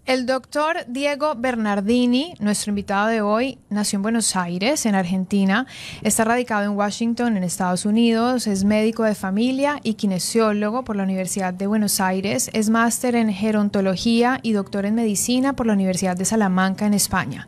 El doctor Diego Bernardini, nuestro invitado de hoy, nació en Buenos Aires, en Argentina. Está radicado en Washington, en Estados Unidos. Es médico de familia y kinesiólogo por la Universidad de Buenos Aires. Es máster en gerontología y doctor en medicina por la Universidad de Salamanca, en España.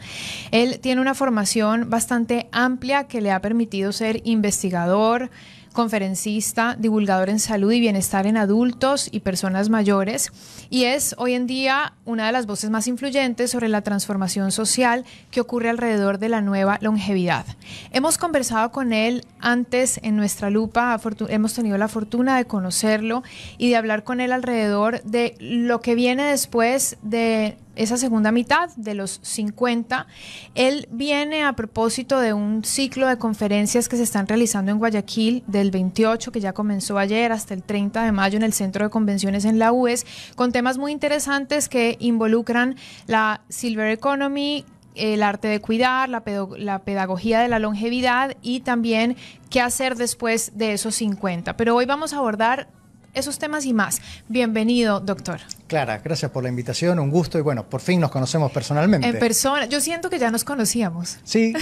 Él tiene una formación bastante amplia que le ha permitido ser investigador, conferencista, divulgador en salud y bienestar en adultos y personas mayores, y es hoy en día una de las voces más influyentes sobre la transformación social que ocurre alrededor de la nueva longevidad. Hemos conversado con él antes en Nuestra Lupa, hemos tenido la fortuna de conocerlo y de hablar con él alrededor de lo que viene después de esa segunda mitad de los 50. Él viene a propósito de un ciclo de conferencias que se están realizando en Guayaquil del 28, que ya comenzó ayer, hasta el 30 de mayo en el Centro de Convenciones en la UES, con temas muy interesantes que involucran la Silver Economy, el arte de cuidar, la pedagogía de la longevidad y también qué hacer después de esos 50. Pero hoy vamos a abordar esos temas y más. Bienvenido, doctor. Clara, gracias por la invitación, un gusto y bueno, por fin nos conocemos personalmente. En persona, yo siento que ya nos conocíamos. Sí,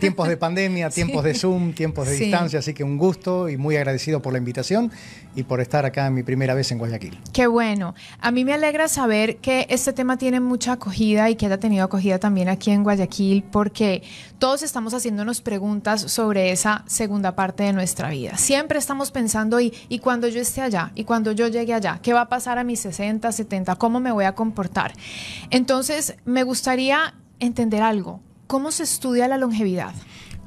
tiempos de pandemia, tiempos de Zoom, tiempos de distancia, así que un gusto y muy agradecido por la invitación y por estar acá en mi primera vez en Guayaquil. Qué bueno. A mí me alegra saber que este tema tiene mucha acogida y que haya tenido acogida también aquí en Guayaquil, porque todos estamos haciéndonos preguntas sobre esa segunda parte de nuestra vida. Siempre estamos pensando, ¿y cuando yo esté allá? ¿Y cuando yo llegue allá? ¿Qué va a pasar a mis 60, 70? ¿Cómo me voy a comportar? Entonces, me gustaría entender algo. ¿Cómo se estudia la longevidad?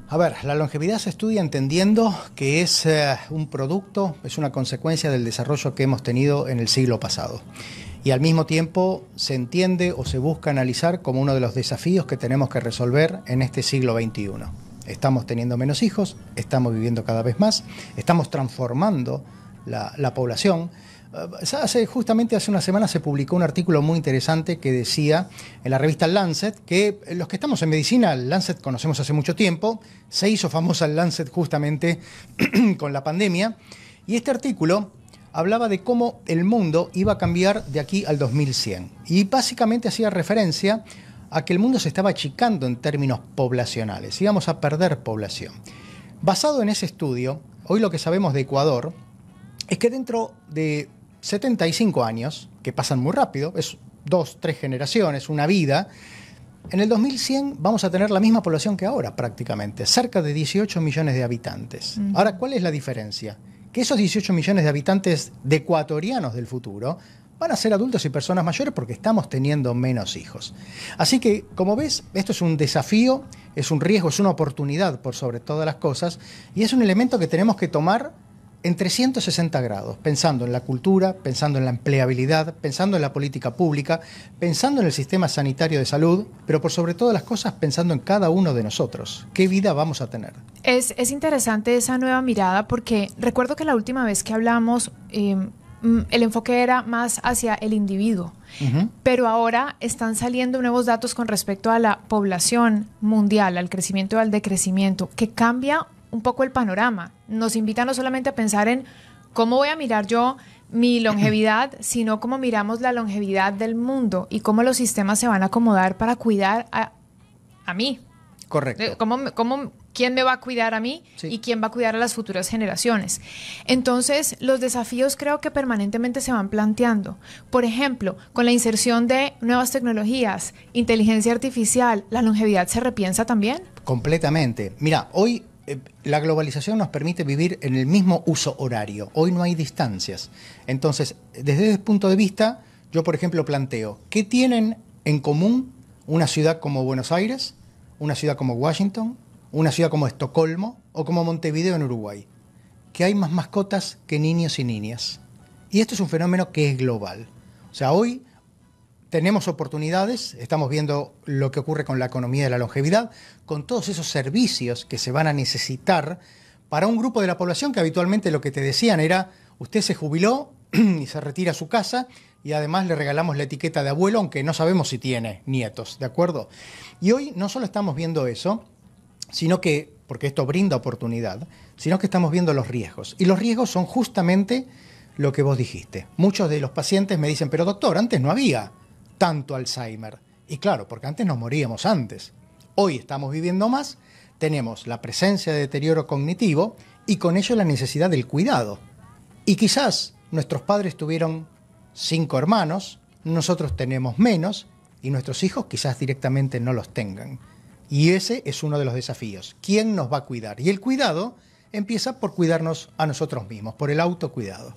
A ver, la longevidad se estudia entendiendo que es un producto, es una consecuencia del desarrollo que hemos tenido en el siglo pasado. Y al mismo tiempo se entiende o se busca analizar como uno de los desafíos que tenemos que resolver en este siglo XXI. Estamos teniendo menos hijos, estamos viviendo cada vez más, estamos transformando la población. Justamente hace una semana se publicó un artículo muy interesante que decía en la revista Lancet que los que estamos en medicina, Lancet conocemos hace mucho tiempo, se hizo famosa el Lancet justamente con la pandemia, y este artículo hablaba de cómo el mundo iba a cambiar de aquí al 2100 y básicamente hacía referencia a que el mundo se estaba achicando en términos poblacionales, íbamos a perder población. Basado en ese estudio, hoy lo que sabemos de Ecuador es que dentro de 75 años, que pasan muy rápido, es 2, 3 generaciones, una vida, en el 2100 vamos a tener la misma población que ahora prácticamente, cerca de 18 millones de habitantes. Ahora, ¿cuál es la diferencia? Que esos 18 millones de habitantes de ecuatorianos del futuro van a ser adultos y personas mayores porque estamos teniendo menos hijos. Así que, como ves, esto es un desafío, es un riesgo, es una oportunidad por sobre todas las cosas y es un elemento que tenemos que tomar en 360 grados, pensando en la cultura, pensando en la empleabilidad, pensando en la política pública, pensando en el sistema sanitario de salud, pero por sobre todas las cosas pensando en cada uno de nosotros. ¿Qué vida vamos a tener? Es interesante esa nueva mirada porque recuerdo que la última vez que hablamos el enfoque era más hacia el individuo, pero ahora están saliendo nuevos datos con respecto a la población mundial, al crecimiento y al decrecimiento, que cambia un poco el panorama. Nos invita no solamente a pensar en cómo voy a mirar yo mi longevidad, sino cómo miramos la longevidad del mundo y cómo los sistemas se van a acomodar para cuidar a mí. Correcto. ¿Quién me va a cuidar a mí? Sí. Y quién va a cuidar a las futuras generaciones. Entonces, los desafíos creo que permanentemente se van planteando. Por ejemplo, con la inserción de nuevas tecnologías, inteligencia artificial, ¿la longevidad se repiensa también? Completamente. Mira, hoy la globalización nos permite vivir en el mismo uso horario. Hoy no hay distancias. Entonces, desde ese punto de vista, yo, por ejemplo, planteo, ¿qué tienen en común una ciudad como Buenos Aires, una ciudad como Washington, una ciudad como Estocolmo o como Montevideo en Uruguay? Que hay más mascotas que niños y niñas. Y esto es un fenómeno que es global. O sea, hoy tenemos oportunidades, estamos viendo lo que ocurre con la economía de la longevidad, con todos esos servicios que se van a necesitar para un grupo de la población que habitualmente lo que te decían era, usted se jubiló y se retira a su casa y además le regalamos la etiqueta de abuelo, aunque no sabemos si tiene nietos, ¿de acuerdo? Y hoy no solo estamos viendo eso, sino que, porque esto brinda oportunidad, sino que estamos viendo los riesgos. Y los riesgos son justamente lo que vos dijiste. Muchos de los pacientes me dicen, pero doctor, antes no había tanto Alzheimer. Y claro, porque antes nos moríamos antes. Hoy estamos viviendo más, tenemos la presencia de deterioro cognitivo y con ello la necesidad del cuidado. Y quizás nuestros padres tuvieron 5 hermanos, nosotros tenemos menos y nuestros hijos quizás directamente no los tengan. Y ese es uno de los desafíos. ¿Quién nos va a cuidar? Y el cuidado empieza por cuidarnos a nosotros mismos, por el autocuidado.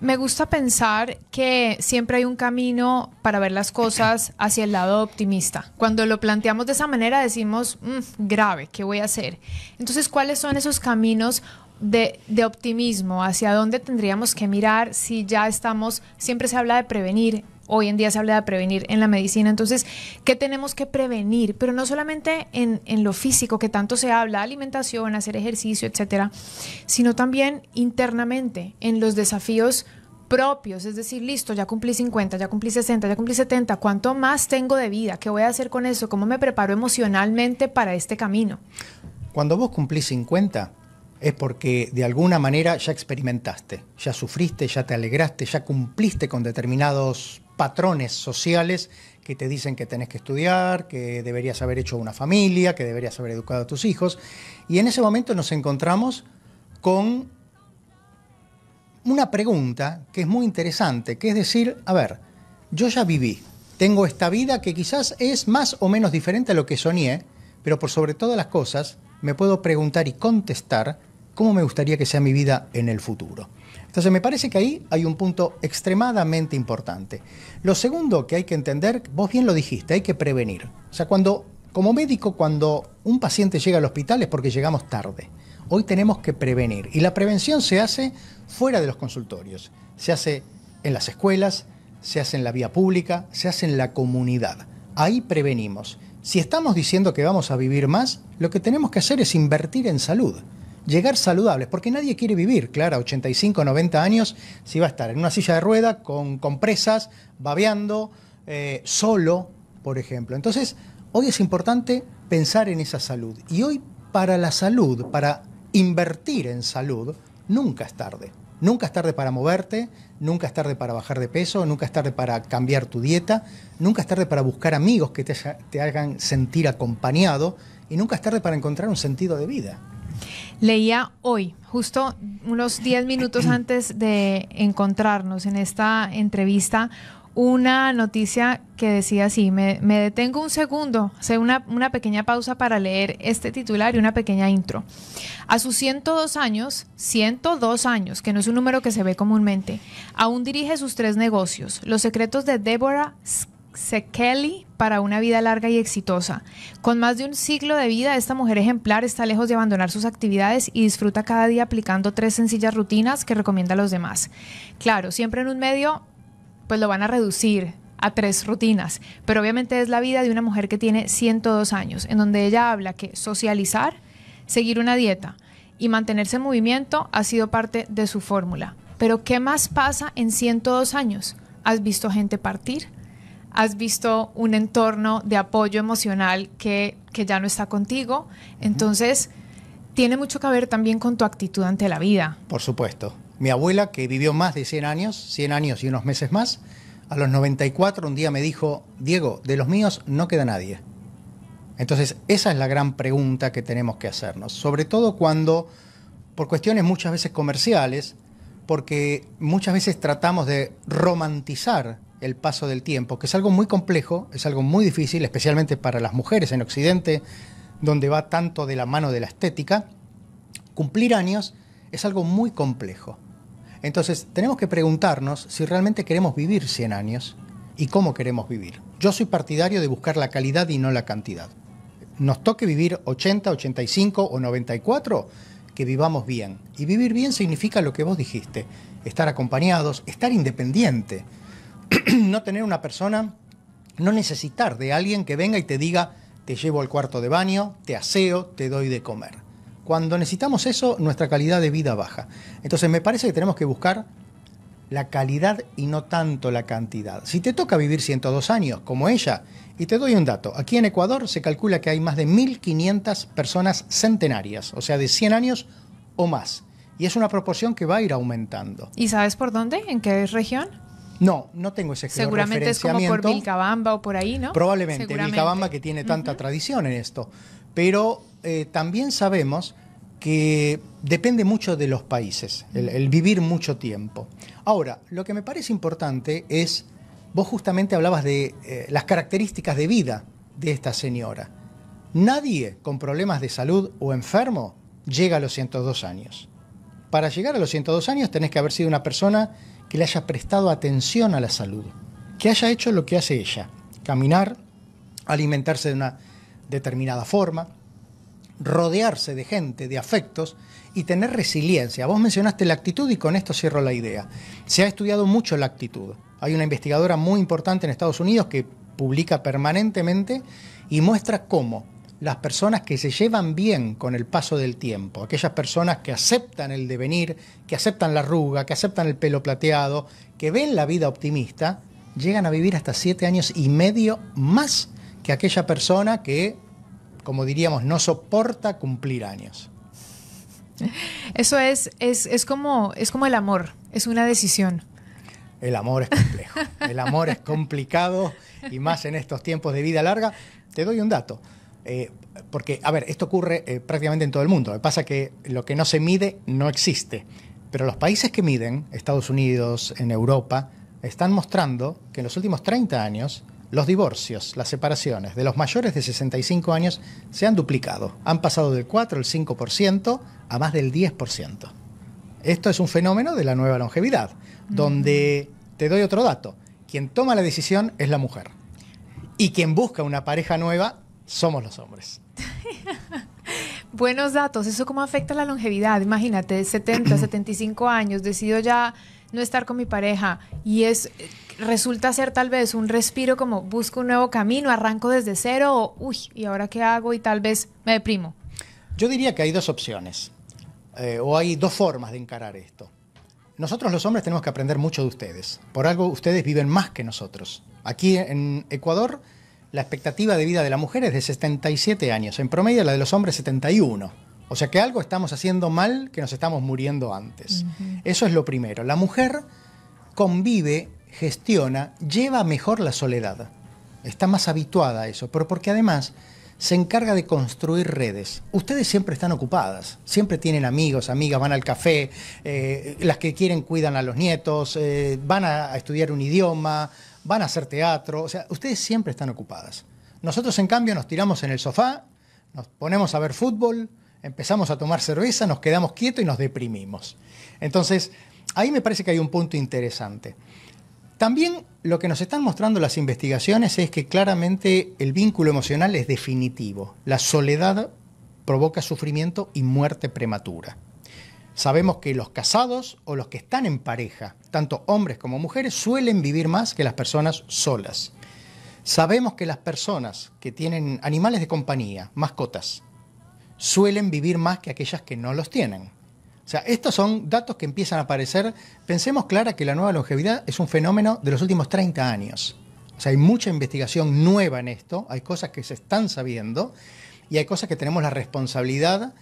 Me gusta pensar que siempre hay un camino para ver las cosas hacia el lado optimista. Cuando lo planteamos de esa manera decimos, grave, ¿qué voy a hacer? Entonces, ¿cuáles son esos caminos de optimismo? ¿Hacia dónde tendríamos que mirar si ya estamos, siempre se habla de prevenir? Hoy en día se habla de prevenir en la medicina, entonces, ¿qué tenemos que prevenir? Pero no solamente en lo físico, que tanto se habla, alimentación, hacer ejercicio, etcétera, sino también internamente, en los desafíos propios, es decir, listo, ya cumplí 50, ya cumplí 60, ya cumplí 70, ¿cuánto más tengo de vida? ¿Qué voy a hacer con eso? ¿Cómo me preparo emocionalmente para este camino? Cuando vos cumplís 50, es porque de alguna manera ya experimentaste, ya sufriste, ya te alegraste, ya cumpliste con determinados patrones sociales que te dicen que tenés que estudiar, que deberías haber hecho una familia, que deberías haber educado a tus hijos. Y en ese momento nos encontramos con una pregunta que es muy interesante, que es decir, a ver, yo ya viví, tengo esta vida que quizás es más o menos diferente a lo que soñé, pero por sobre todas las cosas me puedo preguntar y contestar cómo me gustaría que sea mi vida en el futuro. Entonces me parece que ahí hay un punto extremadamente importante. Lo segundo que hay que entender, vos bien lo dijiste, hay que prevenir. O sea, como médico, cuando un paciente llega al hospital es porque llegamos tarde. Hoy tenemos que prevenir. Y la prevención se hace fuera de los consultorios. Se hace en las escuelas, se hace en la vía pública, se hace en la comunidad. Ahí prevenimos. Si estamos diciendo que vamos a vivir más, lo que tenemos que hacer es invertir en salud. Llegar saludables, porque nadie quiere vivir, claro, a 85, 90 años, si va a estar en una silla de rueda, con compresas, babeando, solo, por ejemplo. Entonces, hoy es importante pensar en esa salud. Y hoy, para la salud, para invertir en salud, nunca es tarde. Nunca es tarde para moverte, nunca es tarde para bajar de peso, nunca es tarde para cambiar tu dieta, nunca es tarde para buscar amigos que te hagan sentir acompañado y nunca es tarde para encontrar un sentido de vida. Leía hoy, justo unos 10 minutos antes de encontrarnos en esta entrevista, una noticia que decía así, me detengo un segundo, hace una pequeña pausa para leer este titular y una pequeña intro. A sus 102 años, que no es un número que se ve comúnmente, aún dirige sus 3 negocios, Los secretos de Deborah Szekely para una vida larga y exitosa. Con más de un siglo de vida, esta mujer ejemplar está lejos de abandonar sus actividades y disfruta cada día aplicando 3 sencillas rutinas que recomienda a los demás. Claro, siempre en un medio, pues lo van a reducir a 3 rutinas, pero obviamente es la vida de una mujer que tiene 102 años, en donde ella habla que socializar, seguir una dieta y mantenerse en movimiento ha sido parte de su fórmula. Pero ¿qué más pasa en 102 años? ¿Has visto gente partir? ¿Has visto un entorno de apoyo emocional que ya no está contigo? Entonces, tiene mucho que ver también con tu actitud ante la vida. Por supuesto. Mi abuela, que vivió más de 100 años y unos meses más, a los 94 un día me dijo, Diego, de los míos no queda nadie. Entonces, esa es la gran pregunta que tenemos que hacernos. Sobre todo cuando, por cuestiones muchas veces comerciales, porque muchas veces tratamos de romantizar el paso del tiempo, que es algo muy complejo, es algo muy difícil, especialmente para las mujeres en Occidente, donde va tanto de la mano de la estética. Cumplir años es algo muy complejo. Entonces, tenemos que preguntarnos si realmente queremos vivir 100 años y cómo queremos vivir. Yo soy partidario de buscar la calidad y no la cantidad. Nos toque vivir 80, 85 o 94, que vivamos bien. Y vivir bien significa lo que vos dijiste, estar acompañados, estar independiente. No tener una persona, no necesitar de alguien que venga y te diga, te llevo al cuarto de baño, te aseo, te doy de comer. Cuando necesitamos eso, nuestra calidad de vida baja. Entonces me parece que tenemos que buscar la calidad y no tanto la cantidad. Si te toca vivir 102 años, como ella, y te doy un dato, aquí en Ecuador se calcula que hay más de 1.500 personas centenarias, o sea, de 100 años o más. Y es una proporción que va a ir aumentando. ¿Y sabes por dónde? ¿En qué región? No, no tengo ese Seguramente es como por Vilcabamba o por ahí, ¿no? Probablemente, Vilcabamba, que tiene tanta tradición en esto. Pero también sabemos que depende mucho de los países, el vivir mucho tiempo. Ahora, lo que me parece importante es, vos justamente hablabas de las características de vida de esta señora. Nadie con problemas de salud o enfermo llega a los 102 años. Para llegar a los 102 años tenés que haber sido una persona que le haya prestado atención a la salud, que haya hecho lo que hace ella, caminar, alimentarse de una determinada forma, rodearse de gente, de afectos y tener resiliencia. Vos mencionaste la actitud y con esto cierro la idea. Se ha estudiado mucho la actitud. Hay una investigadora muy importante en Estados Unidos que publica permanentemente y muestra cómo las personas que se llevan bien con el paso del tiempo, aquellas personas que aceptan el devenir, que aceptan la arruga, que aceptan el pelo plateado, que ven la vida optimista, llegan a vivir hasta 7 años y medio más que aquella persona que, como diríamos, no soporta cumplir años. Eso es como el amor, es una decisión. El amor es complejo, el amor es complicado y más en estos tiempos de vida larga. Te doy un dato. Porque, a ver, esto ocurre prácticamente en todo el mundo. Lo que pasa es que lo que no se mide no existe. Pero los países que miden, Estados Unidos, en Europa, están mostrando que en los últimos 30 años los divorcios, las separaciones de los mayores de 65 años se han duplicado. Han pasado del 4 al 5% a más del 10%. Esto es un fenómeno de la nueva longevidad, donde, te doy otro dato, quien toma la decisión es la mujer. Y quien busca una pareja nueva somos los hombres. Buenos datos. ¿Eso cómo afecta la longevidad? Imagínate, 70, 75 años, decido ya no estar con mi pareja y resulta ser tal vez un respiro como busco un nuevo camino, arranco desde cero o, uy, ¿y ahora qué hago? Y tal vez me deprimo. Yo diría que hay dos opciones, o hay dos formas de encarar esto. Nosotros los hombres tenemos que aprender mucho de ustedes. Por algo ustedes viven más que nosotros. Aquí en Ecuador, la expectativa de vida de la mujer es de 77 años, en promedio la de los hombres 71. O sea que algo estamos haciendo mal, que nos estamos muriendo antes. Eso es lo primero. La mujer convive, gestiona, lleva mejor la soledad. Está más habituada a eso, pero porque además se encarga de construir redes. Ustedes siempre están ocupadas, siempre tienen amigos, amigas, van al café, las que quieren cuidan a los nietos, van a estudiar un idioma, van a hacer teatro, o sea, ustedes siempre están ocupadas. Nosotros, en cambio, nos tiramos en el sofá, nos ponemos a ver fútbol, empezamos a tomar cerveza, nos quedamos quietos y nos deprimimos. Entonces, ahí me parece que hay un punto interesante. También lo que nos están mostrando las investigaciones es que claramente el vínculo emocional es definitivo. La soledad provoca sufrimiento y muerte prematura. Sabemos que los casados o los que están en pareja, tanto hombres como mujeres, suelen vivir más que las personas solas. Sabemos que las personas que tienen animales de compañía, mascotas, suelen vivir más que aquellas que no los tienen. O sea, estos son datos que empiezan a aparecer. Pensemos, Clara, que la nueva longevidad es un fenómeno de los últimos 30 años. O sea, hay mucha investigación nueva en esto, hay cosas que se están sabiendo y hay cosas que tenemos la responsabilidad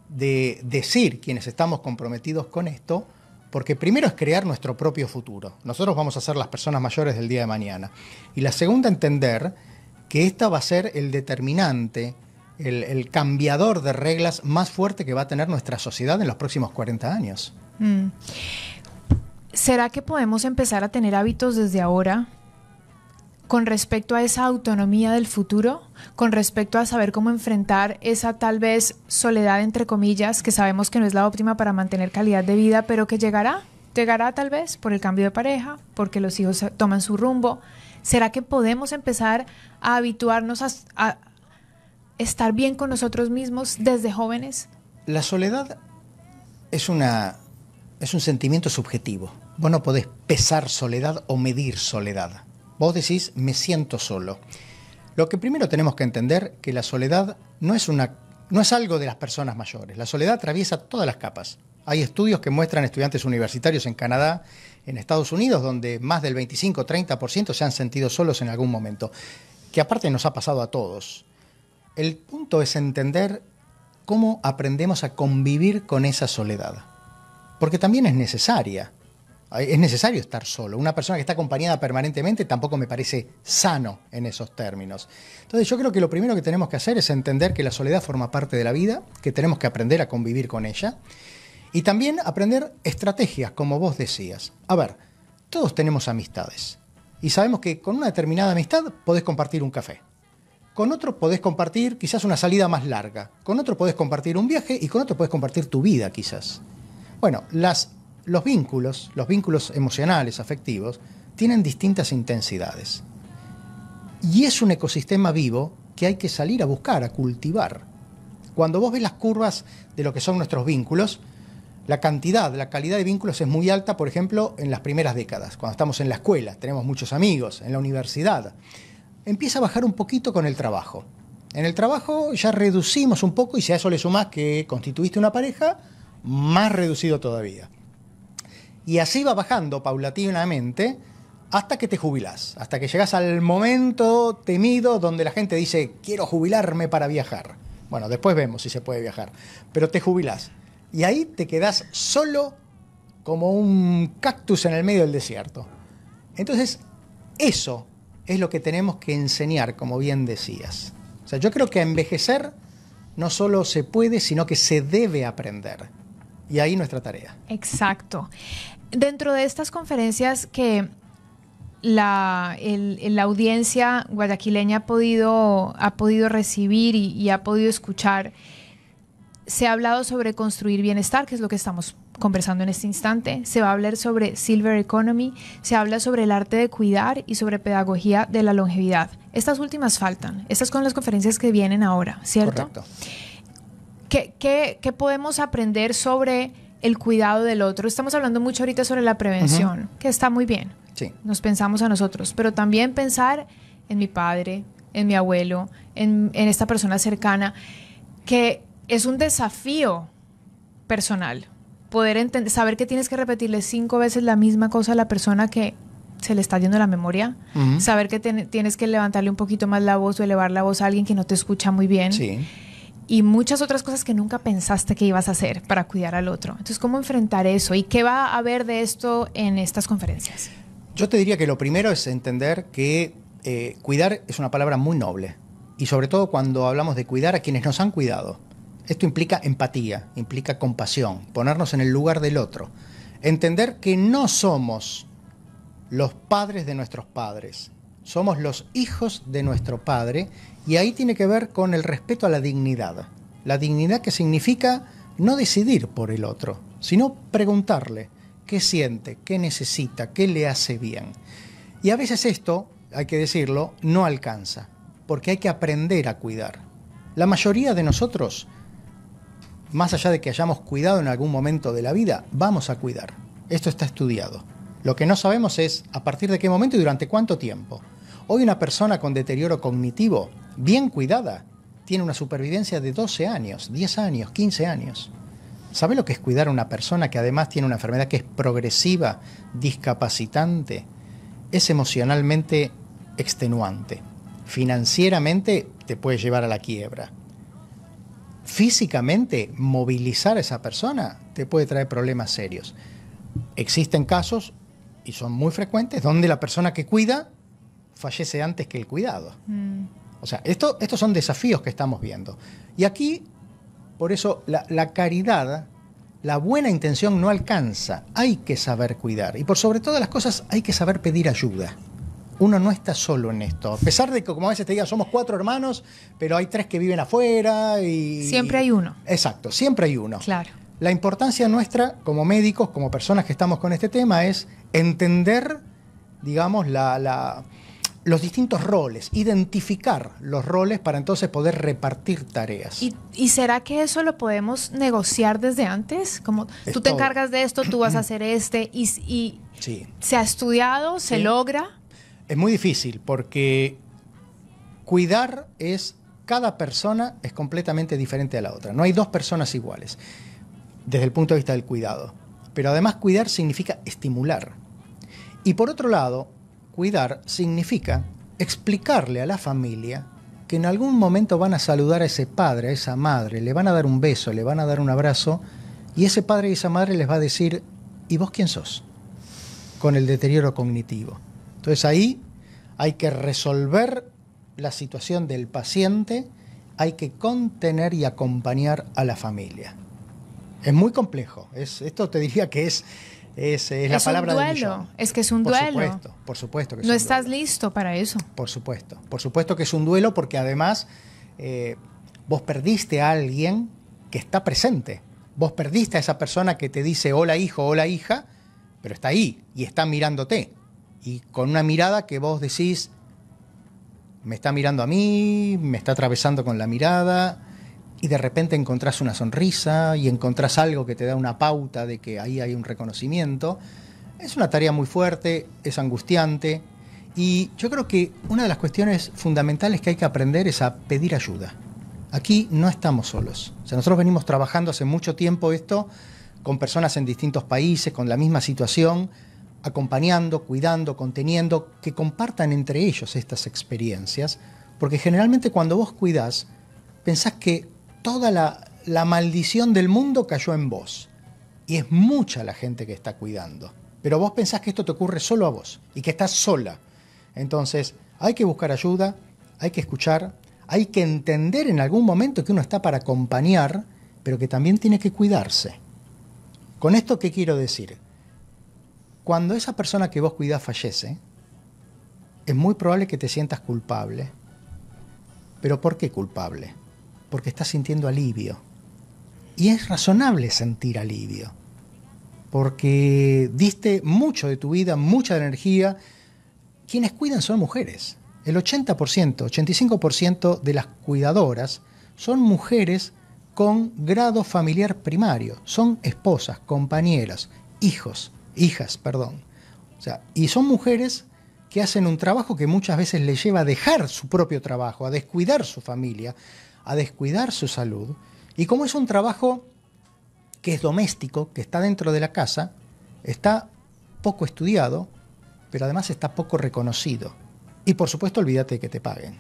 de decir quienes estamos comprometidos con esto, porque primero es crear nuestro propio futuro. Nosotros vamos a ser las personas mayores del día de mañana. Y la segunda, entender que esta va a ser el determinante, el cambiador de reglas más fuerte que va a tener nuestra sociedad en los próximos 40 años. ¿Será que podemos empezar a tener hábitos desde ahora con respecto a esa autonomía del futuro, con respecto a saber cómo enfrentar esa tal vez soledad, entre comillas, que sabemos que no es la óptima para mantener calidad de vida, pero que llegará tal vez por el cambio de pareja, porque los hijos toman su rumbo? ¿Será que podemos empezar a habituarnos a estar bien con nosotros mismos desde jóvenes? La soledad es un sentimiento subjetivo. Vos no podés pesar soledad o medir soledad. Vos decís, me siento solo. Lo que primero tenemos que entender que la soledad no es algo de las personas mayores. La soledad atraviesa todas las capas. Hay estudios que muestran estudiantes universitarios en Canadá, en Estados Unidos, donde más del 25-30% se han sentido solos en algún momento, que aparte nos ha pasado a todos. El punto es entender cómo aprendemos a convivir con esa soledad, porque también es necesaria. Es necesario estar solo. Una persona que está acompañada permanentemente tampoco me parece sano en esos términos. Entonces yo creo que lo primero que tenemos que hacer es entender que la soledad forma parte de la vida, que tenemos que aprender a convivir con ella y también aprender estrategias, como vos decías. A ver, todos tenemos amistades y sabemos que con una determinada amistad podés compartir un café. Con otro podés compartir quizás una salida más larga. Con otro podés compartir un viaje y con otro podés compartir tu vida quizás. Bueno, los vínculos emocionales, afectivos, tienen distintas intensidades. Y es un ecosistema vivo que hay que salir a buscar, a cultivar. Cuando vos ves las curvas de lo que son nuestros vínculos, la calidad de vínculos es muy alta, por ejemplo, en las primeras décadas, cuando estamos en la escuela, tenemos muchos amigos, en la universidad. Empieza a bajar un poquito con el trabajo. En el trabajo ya reducimos un poco y si a eso le sumás que constituiste una pareja, más reducido todavía. Y así va bajando paulatinamente hasta que te jubilás, hasta que llegás al momento temido donde la gente dice, quiero jubilarme para viajar. Bueno, después vemos si se puede viajar, pero te jubilás. Y ahí te quedás solo como un cactus en el medio del desierto. Entonces, eso es lo que tenemos que enseñar, como bien decías. O sea, yo creo que a envejecer no solo se puede, sino que se debe aprender. Y ahí nuestra tarea. Exacto. Dentro de estas conferencias que la audiencia guayaquileña ha podido recibir y ha podido escuchar, se ha hablado sobre construir bienestar, que es lo que estamos conversando en este instante. Se va a hablar sobre Silver Economy, se habla sobre el arte de cuidar y sobre pedagogía de la longevidad. Estas últimas faltan. Estas son las conferencias que vienen ahora, ¿cierto? Correcto. ¿Qué podemos aprender sobre el cuidado del otro? Estamos hablando mucho ahorita sobre la prevención, que está muy bien. Sí. Nos pensamos a nosotros, pero también pensar en mi padre, en mi abuelo, en esta persona cercana, que es un desafío personal. Poder saber que tienes que repetirle 5 veces la misma cosa a la persona que se le está yendo la memoria. Saber que tienes que levantarle un poquito más la voz o elevar la voz a alguien que no te escucha muy bien. Sí. Y muchas otras cosas que nunca pensaste que ibas a hacer para cuidar al otro. Entonces, ¿cómo enfrentar eso? ¿Y qué va a haber de esto en estas conferencias? Yo te diría que lo primero es entender que cuidar es una palabra muy noble. Y sobre todo cuando hablamos de cuidar a quienes nos han cuidado. Esto implica empatía, implica compasión, ponernos en el lugar del otro. Entender que no somos los padres de nuestros padres. Somos los hijos de nuestro Padre y ahí tiene que ver con el respeto a la dignidad. La dignidad que significa no decidir por el otro, sino preguntarle qué siente, qué necesita, qué le hace bien. Y a veces esto, hay que decirlo, no alcanza, porque hay que aprender a cuidar. La mayoría de nosotros, más allá de que hayamos cuidado en algún momento de la vida, vamos a cuidar. Esto está estudiado. Lo que no sabemos es a partir de qué momento y durante cuánto tiempo. Hoy una persona con deterioro cognitivo, bien cuidada, tiene una supervivencia de 12 años, 10 años, 15 años. ¿Sabe lo que es cuidar a una persona que además tiene una enfermedad que es progresiva, discapacitante? Es emocionalmente extenuante. Financieramente te puede llevar a la quiebra. Físicamente, movilizar a esa persona te puede traer problemas serios. Existen casos, y son muy frecuentes, donde la persona que cuida fallece antes que el cuidado. O sea, estos son desafíos que estamos viendo. Y aquí, por eso, la caridad, la buena intención no alcanza. Hay que saber cuidar. Y por sobre todas las cosas, hay que saber pedir ayuda. Uno no está solo en esto. A pesar de que, como a veces te digan, somos 4 hermanos, pero hay 3 que viven afuera y... Siempre hay uno. Exacto, siempre hay uno. Claro. La importancia nuestra, como médicos, como personas que estamos con este tema, es entender, digamos, los distintos roles, identificar los roles para entonces poder repartir tareas. ¿Y será que eso lo podemos negociar desde antes? Como tú te encargas de esto, tú vas a hacer y sí. ¿Se ha estudiado? ¿Se logra? Es muy difícil porque cuidar cada persona es completamente diferente a la otra. No hay 2 personas iguales desde el punto de vista del cuidado. Pero además cuidar significa estimular. Y por otro lado, cuidar significa explicarle a la familia que en algún momento van a saludar a ese padre, a esa madre, le van a dar un beso, le van a dar un abrazo, y ese padre y esa madre les va a decir, ¿y vos quién sos? con el deterioro cognitivo. Entonces ahí hay que resolver la situación del paciente, hay que contener y acompañar a la familia. Es muy complejo. Esto te diría que es la palabra del millón. Es que es un duelo. Por supuesto que es no un estás duelo. listo para eso. Por supuesto que es un duelo porque además vos perdiste a alguien que está presente. Vos perdiste a esa persona que te dice hola hijo, hola hija, pero está ahí y está mirándote. Y con una mirada que vos decís, me está mirando a mí, me está atravesando con la mirada, y de repente encontrás una sonrisa y encontrás algo que te da una pauta de que ahí hay un reconocimiento. Es una tarea muy fuerte, es angustiante, y yo creo que una de las cuestiones fundamentales que hay que aprender es a pedir ayuda. Aquí no estamos solos. O sea, nosotros venimos trabajando hace mucho tiempo esto con personas en distintos países, con la misma situación, acompañando, cuidando, conteniendo, que compartan entre ellos estas experiencias, porque generalmente cuando vos cuidás, pensás que toda la maldición del mundo cayó en vos, y es mucha la gente que está cuidando, pero vos pensás que esto te ocurre solo a vos, y que estás sola. Entonces, hay que buscar ayuda, hay que escuchar, hay que entender en algún momento que uno está para acompañar, pero que también tiene que cuidarse. ¿Con esto qué quiero decir? Cuando esa persona que vos cuidás fallece, es muy probable que te sientas culpable. ¿Pero por qué culpable? Porque estás sintiendo alivio. Y es razonable sentir alivio, porque diste mucho de tu vida, mucha energía. Quienes cuidan son mujeres. El 80%, 85% de las cuidadoras son mujeres con grado familiar primario. Son esposas, compañeras, hijas. O sea, y son mujeres que hacen un trabajo que muchas veces les lleva a dejar su propio trabajo, a descuidar su familia, a descuidar su salud. Y como es un trabajo que es doméstico, que está dentro de la casa, está poco estudiado, pero además está poco reconocido. Y por supuesto, olvídate de que te paguen.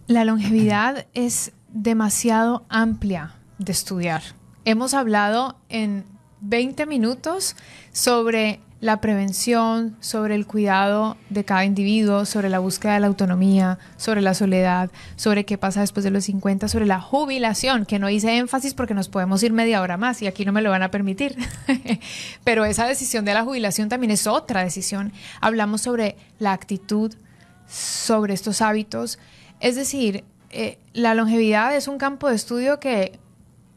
La longevidad es demasiado amplia de estudiar. Hemos hablado en 20 minutos sobre la prevención, sobre el cuidado de cada individuo, sobre la búsqueda de la autonomía, sobre la soledad, sobre qué pasa después de los 50, sobre la jubilación, que no hice énfasis porque nos podemos ir media hora más y aquí no me lo van a permitir. Pero esa decisión de la jubilación también es otra decisión. Hablamos sobre la actitud, sobre estos hábitos. Es decir, la longevidad es un campo de estudio que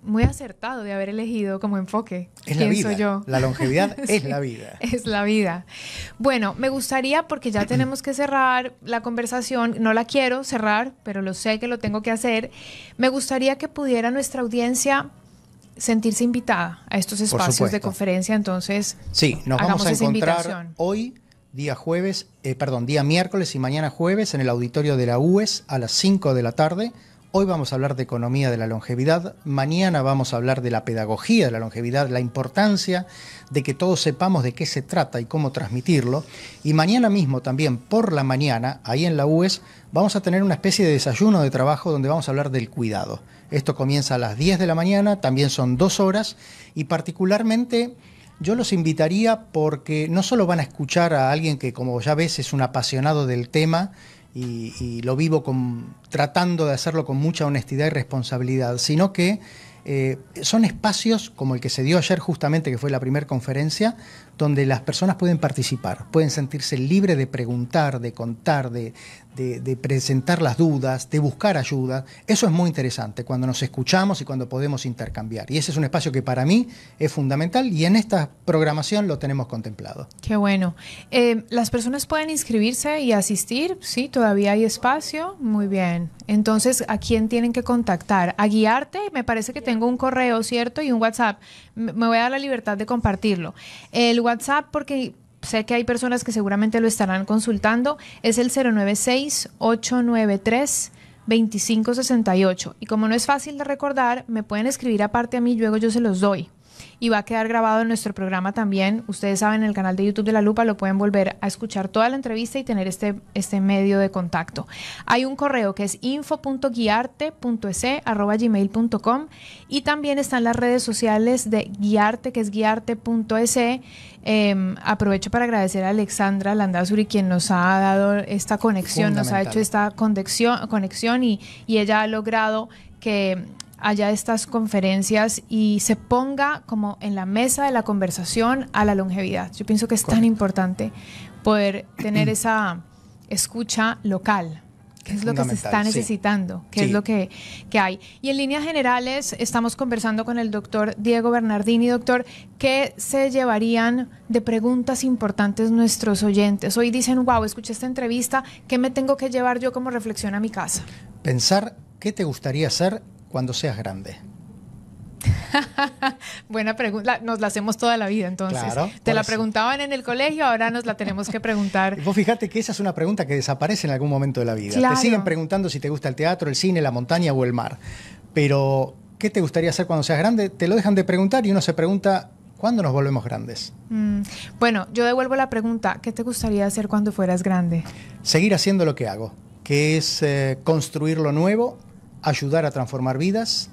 muy acertado de haber elegido como enfoque. Es la vida. Yo. La longevidad es la vida. Es la vida. Bueno, me gustaría, porque ya tenemos que cerrar la conversación, no la quiero cerrar, pero lo sé que lo tengo que hacer, me gustaría que pudiera nuestra audiencia sentirse invitada a estos espacios de conferencia, entonces sí, nos vamos a encontrar hoy, día miércoles y mañana jueves en el auditorio de la UES a las 5 de la tarde. Hoy vamos a hablar de economía de la longevidad, mañana vamos a hablar de la pedagogía de la longevidad, la importancia de que todos sepamos de qué se trata y cómo transmitirlo. Y mañana mismo también por la mañana, ahí en la UES, vamos a tener una especie de desayuno de trabajo donde vamos a hablar del cuidado. Esto comienza a las 10 de la mañana, también son 2 horas y particularmente yo los invitaría porque no solo van a escuchar a alguien que, como ya ves, es un apasionado del tema, y lo vivo tratando de hacerlo con mucha honestidad y responsabilidad, sino que son espacios como el que se dio ayer justamente, que fue la primera conferencia, donde las personas pueden participar, pueden sentirse libres de preguntar, de contar, de presentar las dudas, de buscar ayuda. Eso es muy interesante cuando nos escuchamos y cuando podemos intercambiar. Y ese es un espacio que para mí es fundamental y en esta programación lo tenemos contemplado. Qué bueno. ¿Las personas pueden inscribirse y asistir? Sí, todavía hay espacio. Muy bien. Entonces, ¿a quién tienen que contactar? A Guiarte, me parece que tengo un correo, ¿cierto? Y un WhatsApp. Me voy a dar la libertad de compartirlo. El WhatsApp, porque sé que hay personas que seguramente lo estarán consultando, es el 096-893-2568. Y como no es fácil de recordar, me pueden escribir aparte a mí, luego yo se los doy. y va a quedar grabado en nuestro programa también. Ustedes saben, en el canal de YouTube de La Lupa lo pueden volver a escuchar toda la entrevista y tener este medio de contacto. Hay un correo que es info.guiarte.es@gmail.com y también están las redes sociales de Guiarte, que es guiarte.es. Aprovecho para agradecer a Alexandra Landazuri, quien nos ha dado esta conexión, nos ha hecho esta conexión y ella ha logrado que haya estas conferencias y se ponga como en la mesa de la conversación a la longevidad. Yo pienso que es tan importante poder tener esa escucha local, que es lo que se está necesitando, que es lo que hay. Y en líneas generales estamos conversando con el doctor Diego Bernardini. Doctor, ¿qué se llevarían de preguntas importantes nuestros oyentes? Hoy dicen, wow, escuché esta entrevista, ¿qué me tengo que llevar yo como reflexión a mi casa? Pensar qué te gustaría hacer cuando seas grande. Buena pregunta, nos la hacemos toda la vida entonces. Claro, te la preguntaban en el colegio, ahora nos la tenemos que preguntar. Vos fíjate que esa es una pregunta que desaparece en algún momento de la vida. Claro. Te siguen preguntando si te gusta el teatro, el cine, la montaña o el mar. Pero, ¿qué te gustaría hacer cuando seas grande? Te lo dejan de preguntar y uno se pregunta, ¿cuándo nos volvemos grandes? Bueno, yo devuelvo la pregunta, ¿qué te gustaría hacer cuando fueras grande? Seguir haciendo lo que hago, que es construir lo nuevo, ayudar a transformar vidas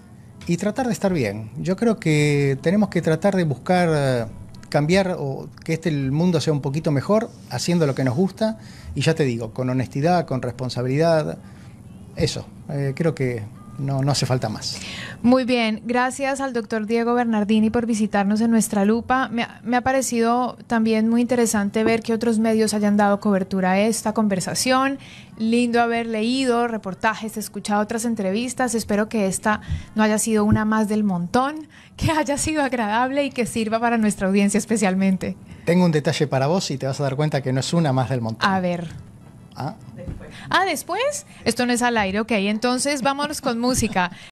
y tratar de estar bien. Yo creo que tenemos que tratar de buscar cambiar o que el mundo sea un poquito mejor, haciendo lo que nos gusta y ya te digo, con honestidad, con responsabilidad. Eso, creo que no hace falta más. Muy bien, gracias al doctor Diego Bernardini por visitarnos en Nuestra Lupa. Me ha parecido también muy interesante ver que otros medios hayan dado cobertura a esta conversación. Lindo haber leído reportajes, escuchado otras entrevistas. Espero que esta no haya sido una más del montón, que haya sido agradable y que sirva para nuestra audiencia especialmente. Tengo un detalle para vos y te vas a dar cuenta que no es una más del montón. A ver. ¿Ah? ¿Después? Esto no es al aire, ok. Entonces vámonos con música.